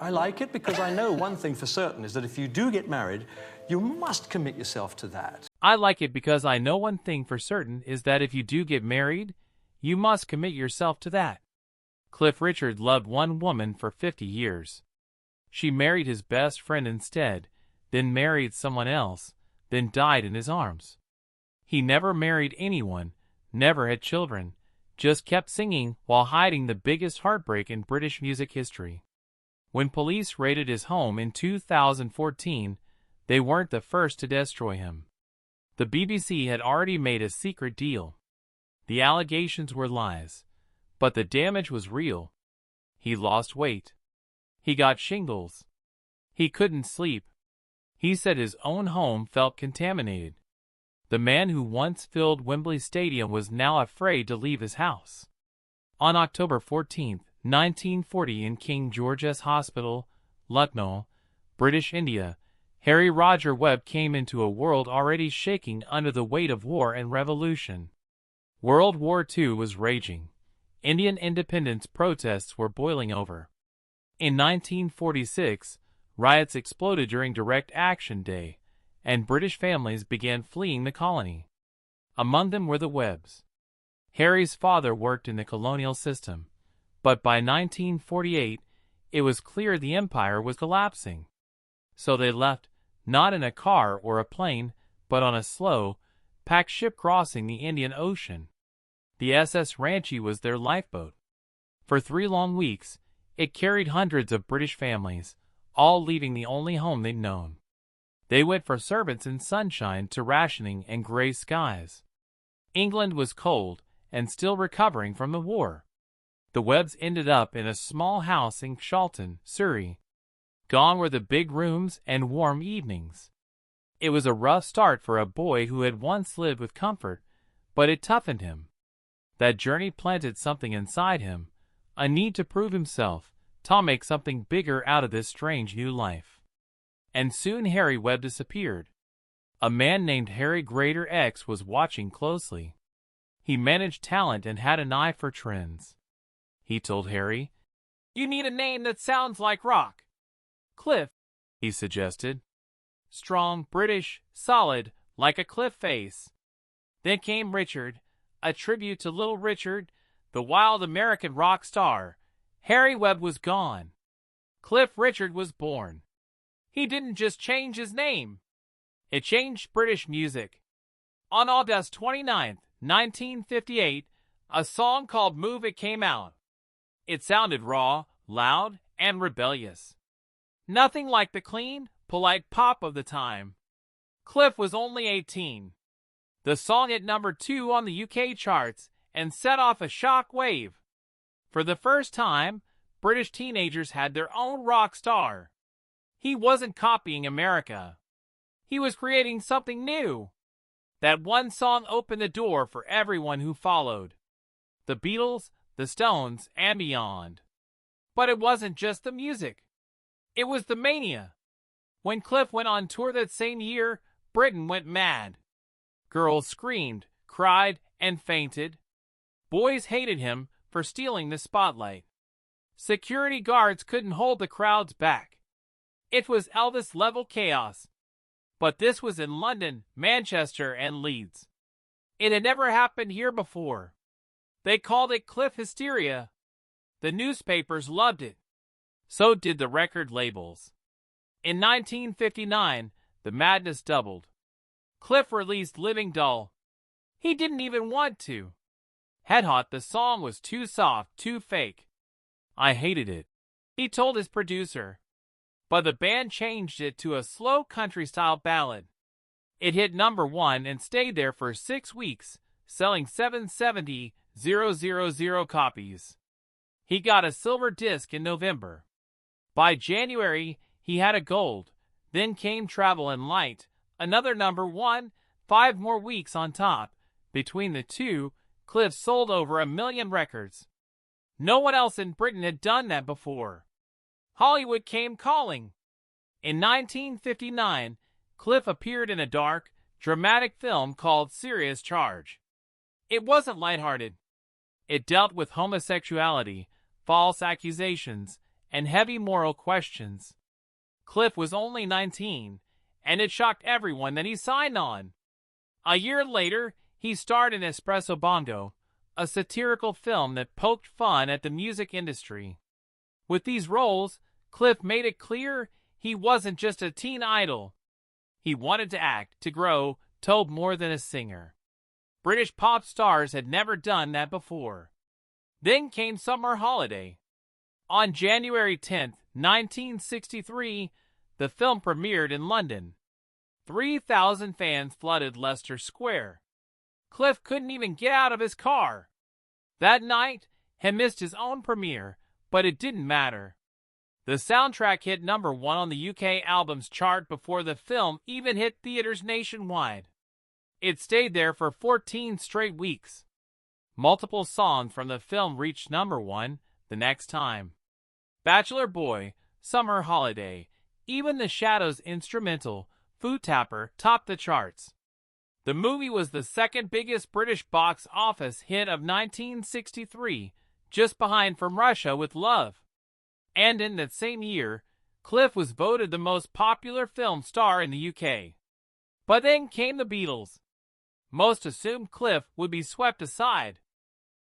I like it because I know one thing for certain is that if you do get married, you must commit yourself to that. I like it because I know one thing for certain is that if you do get married, you must commit yourself to that. Cliff Richard loved one woman for 50 years. She married his best friend instead, then married someone else, then died in his arms. He never married anyone, never had children, just kept singing while hiding the biggest heartbreak in British music history. When police raided his home in 2014, they weren't the first to destroy him. The BBC had already made a secret deal. The allegations were lies, but the damage was real. He lost weight. He got shingles. He couldn't sleep. He said his own home felt contaminated. The man who once filled Wembley Stadium was now afraid to leave his house. On October 14, 1940, in King George's Hospital, Lucknow, British India, Harry Roger Webb came into a world already shaking under the weight of war and revolution. World War II was raging. Indian independence protests were boiling over. In 1946, riots exploded during Direct Action Day, and British families began fleeing the colony. Among them were the Webbs. Harry's father worked in the colonial system, but by 1948, it was clear the empire was collapsing. So they left, not in a car or a plane, but on a slow, packed ship crossing the Indian Ocean. The SS Ranchi was their lifeboat. For 3 long weeks, it carried hundreds of British families, all leaving the only home they'd known. They went from servants in sunshine to rationing and gray skies. England was cold and still recovering from the war. The Webbs ended up in a small house in Charlton, Surrey. Gone were the big rooms and warm evenings. It was a rough start for a boy who had once lived with comfort, but it toughened him. That journey planted something inside him, a need to prove himself, to make something bigger out of this strange new life. And soon Harry Webb disappeared. A man named Harry Grader X was watching closely. He managed talent and had an eye for trends. He told Harry, "You need a name that sounds like rock." "Cliff," he suggested. Strong, British, solid, like a cliff face. Then came Richard, a tribute to Little Richard, the wild American rock star. Harry Webb was gone. Cliff Richard was born. He didn't just change his name. It changed British music. On August 29, 1958, a song called Move It came out. It sounded raw, loud, and rebellious. Nothing like the clean, polite pop of the time. Cliff was only 18. The song hit number 2 on the UK charts and set off a shock wave. For the first time, British teenagers had their own rock star. He wasn't copying America. He was creating something new. That one song opened the door for everyone who followed. The Beatles, the Stones, and beyond. But it wasn't just the music. It was the mania. When Cliff went on tour that same year, Britain went mad. Girls screamed, cried, and fainted. Boys hated him for stealing the spotlight. Security guards couldn't hold the crowds back. It was Elvis-level chaos. But this was in London, Manchester, and Leeds. It had never happened here before. They called it Cliff Hysteria. The newspapers loved it. So did the record labels. In 1959, the madness doubled. Cliff released Living Dull. He didn't even want to. Head Hot, the song was too soft, too fake. I hated it, he told his producer. But the band changed it to a slow country-style ballad. It hit number 1 and stayed there for 6 weeks, selling 770,000 copies. He got a silver disc in November. By January, he had a gold. Then came Travel and Light, another number 1, 5 more weeks on top. Between the two, Cliff sold over 1 million records. No one else in Britain had done that before. Hollywood came calling. In 1959, Cliff appeared in a dark, dramatic film called Serious Charge. It wasn't lighthearted. It dealt with homosexuality, false accusations, and heavy moral questions. Cliff was only 19, and it shocked everyone that he signed on. A year later, he starred in Espresso Bongo, a satirical film that poked fun at the music industry. With these roles, Cliff made it clear he wasn't just a teen idol. He wanted to act, to grow, to more than a singer. British pop stars had never done that before. Then came Summer Holiday. On January 10, 1963, the film premiered in London. 3,000 fans flooded Leicester Square. Cliff couldn't even get out of his car. That night, he missed his own premiere, but it didn't matter. The soundtrack hit #1 on the UK albums chart before the film even hit theaters nationwide. It stayed there for 14 straight weeks. Multiple songs from the film reached #1 the next time. Bachelor Boy, Summer Holiday, even the Shadows' instrumental, Foot Tapper, topped the charts. The movie was the second biggest British box office hit of 1963, just behind From Russia with Love. And in that same year, Cliff was voted the most popular film star in the UK. But then came the Beatles. Most assumed Cliff would be swept aside.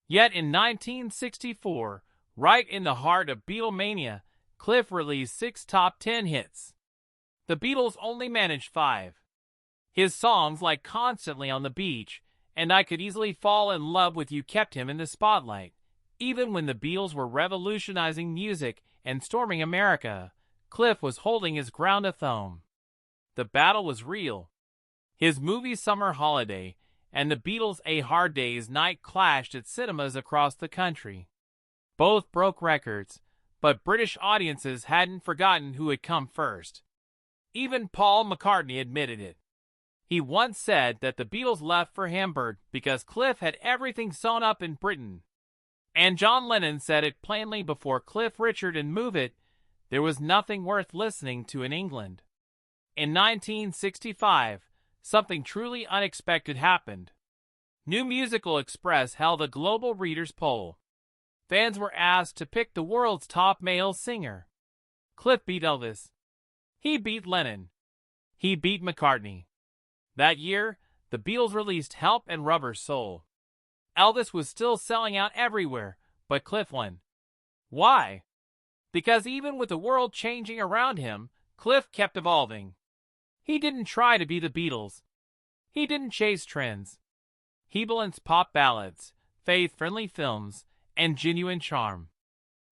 Yet in 1964, right in the heart of Beatlemania, Cliff released 6 top 10 hits. The Beatles only managed 5. His songs like Constantly on the Beach and I Could Easily Fall in Love with You kept him in the spotlight. Even when the Beatles were revolutionizing music and storming America, Cliff was holding his ground at home. The battle was real. His movie Summer Holiday and the Beatles' A Hard Day's Night clashed at cinemas across the country. Both broke records, but British audiences hadn't forgotten who had come first. Even Paul McCartney admitted it. He once said that the Beatles left for Hamburg because Cliff had everything sewn up in Britain. And John Lennon said it plainly before Cliff Richard and Move It, there was nothing worth listening to in England. In 1965, something truly unexpected happened. New Musical Express held a global readers' poll. Fans were asked to pick the world's top male singer. Cliff beat Elvis. He beat Lennon. He beat McCartney. That year, the Beatles released Help and Rubber Soul. Elvis was still selling out everywhere, but Cliff won. Why? Because even with the world changing around him, Cliff kept evolving. He didn't try to be the Beatles. He didn't chase trends. He balanced pop ballads, faith-friendly films, and genuine charm.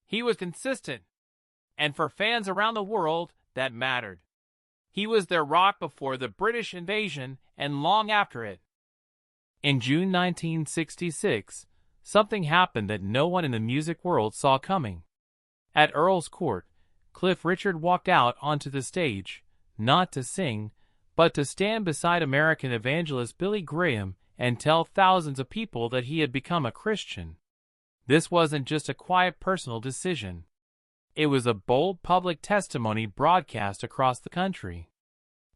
He was consistent, and for fans around the world, that mattered. He was their rock before the British invasion and long after it. In June 1966, something happened that no one in the music world saw coming. At Earl's Court, Cliff Richard walked out onto the stage, not to sing, but to stand beside American evangelist Billy Graham and tell thousands of people that he had become a Christian. This wasn't just a quiet personal decision. It was a bold public testimony broadcast across the country.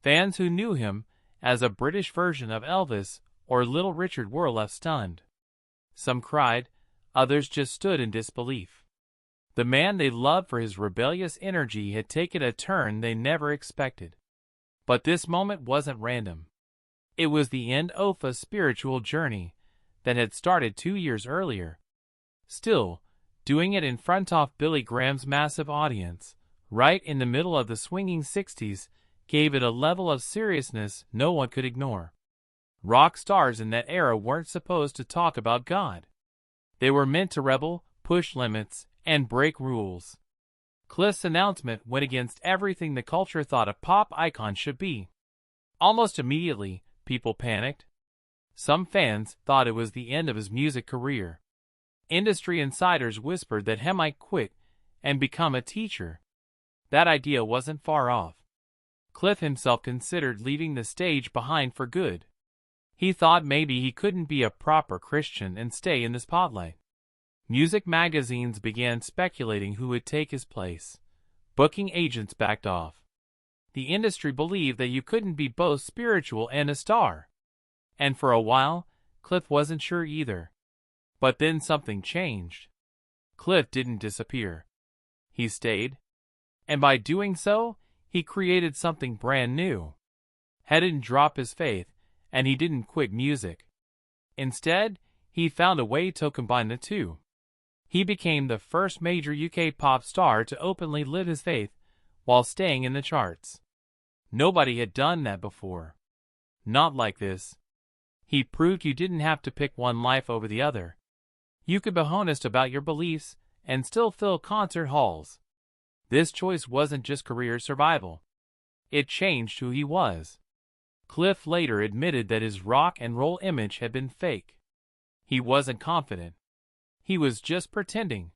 Fans who knew him as a British version of Elvis or Little Richard were left stunned. Some cried, others just stood in disbelief. The man they loved for his rebellious energy had taken a turn they never expected. But this moment wasn't random. It was the end of a spiritual journey that had started 2 years earlier. Still, doing it in front of Billy Graham's massive audience, right in the middle of the swinging 60s, gave it a level of seriousness no one could ignore. Rock stars in that era weren't supposed to talk about God. They were meant to rebel, push limits, and break rules. Cliff's announcement went against everything the culture thought a pop icon should be. Almost immediately, people panicked. Some fans thought it was the end of his music career. Industry insiders whispered that he might quit and become a teacher. That idea wasn't far off. Cliff himself considered leaving the stage behind for good. He thought maybe he couldn't be a proper Christian and stay in the spotlight. Music magazines began speculating who would take his place. Booking agents backed off. The industry believed that you couldn't be both spiritual and a star. And for a while, Cliff wasn't sure either. But then something changed. Cliff didn't disappear. He stayed. And by doing so, he created something brand new. He didn't drop his faith, and he didn't quit music. Instead, he found a way to combine the two. He became the first major UK pop star to openly live his faith while staying in the charts. Nobody had done that before. Not like this. He proved you didn't have to pick one life over the other. You could be honest about your beliefs and still fill concert halls. This choice wasn't just career survival. It changed who he was. Cliff later admitted that his rock and roll image had been fake. He wasn't confident. He was just pretending.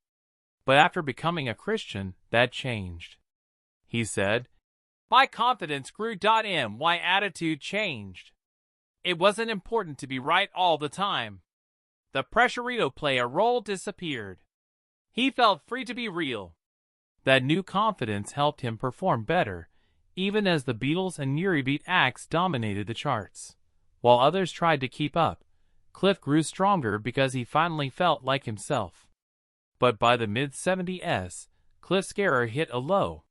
But after becoming a Christian, that changed. He said, "My confidence grew. My attitude changed. It wasn't important to be right all the time. The pressure to play a role disappeared. He felt free to be real." That new confidence helped him perform better, even as the Beatles and Eurobeat acts dominated the charts. While others tried to keep up, Cliff grew stronger because he finally felt like himself. But by the mid-70s, Cliff's career hit a low.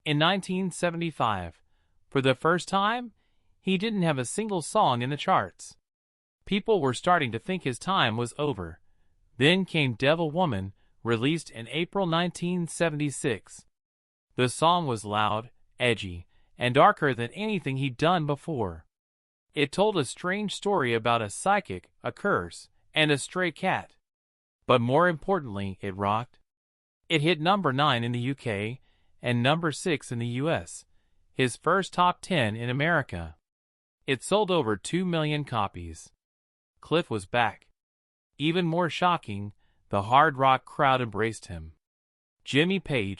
In 1975, for the first time, he didn't have a single song in the charts. People were starting to think his time was over. Then came Devil Woman, released in April 1976. The song was loud, edgy, and darker than anything he'd done before. It told a strange story about a psychic, a curse, and a stray cat. But more importantly, it rocked. It hit number 9 in the UK and number 6 in the US, his first top 10 in America. It sold over 2 million copies. Cliff was back. Even more shocking, the hard rock crowd embraced him. Jimmy Page,